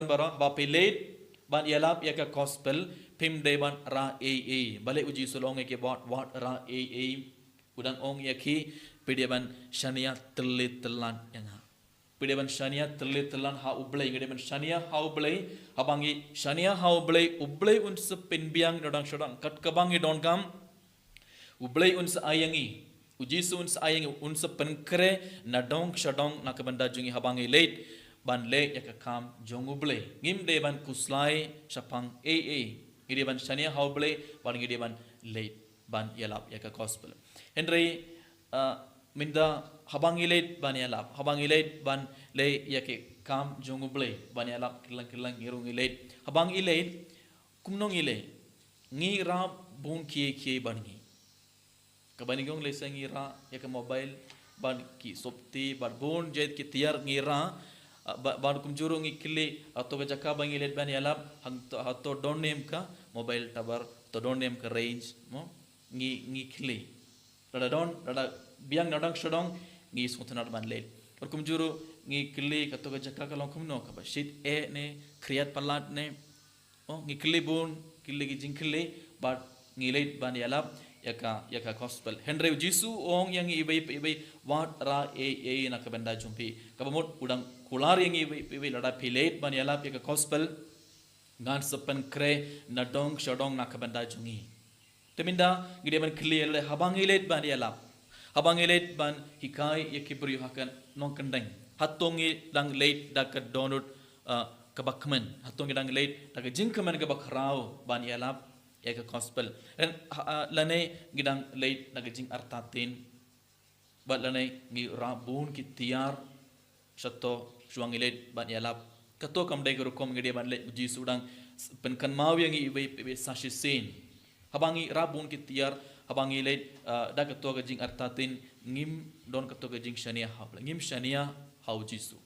bara ba pelet ban yalap ya ka gospel pim de ban ra e bale uji sulong ke bot wat ra e udang ong ya ki pede ban shania telit telan yang pede ban shania telit telan ha ublei ngede ban shania ha ublei habangi shania ha ublei un se penbiang dodang shodang kat kabangi don kam ublei un se ayangi uji sun se ayangi un se penkre nadong shodong nakabanda jungi habangi late ban le ya ka kam jonguble ngim de ban kuslai sapang ngide ban shania hauble ban ngide ban le ban yalap ya ka gospel henry minda habang ilet ban yalap habang ilet ban le ya ke kam jonguble ban yalap kilang ngirung ilet habang ilet kumnong ile ngira bun kie ban ngi kabanigong le sangira ya ka mobile ban ki sopti ban bun jet ki tiar ngira ban kumjuru ngikili atau kejaka bangilet ban yalap atau donem ka mobile tower atau donem ka range mo ngikili rada biang nadang shodong ngi sutnar ban let kumjuru ngikili atau kejaka kalong kumno ka shit ne kriat palat ne ngikili bun kili jingkili bat ngilet ban yalap yaka gospel henry jisu ong yang ibai wat ra nak benda jumpi kabamut udang kular yang ibai lada pilet ban yalap yaka gospel ngan sepen kre nadong shodong nak benda jungi teminda gide ban clear le habang ilet ban yalap habang ilet ban hikai yakibri hakan non kendeng hatongi dang late dak donut kabakmen hatongi dang late dak jingkamen kabakrao ban yalap ya ke gospel dan lane gidang late nagajing artatin bat lane ngi rabun ki tiar sato suang ilet ban yalap kato kam dai guru kom ngide ban le uji sudang penkan mau yang ibe sashisin habangi rabun ki tiar habangi late da kato gajing artatin ngim don kato gajing shania hab ngim shania hau jisu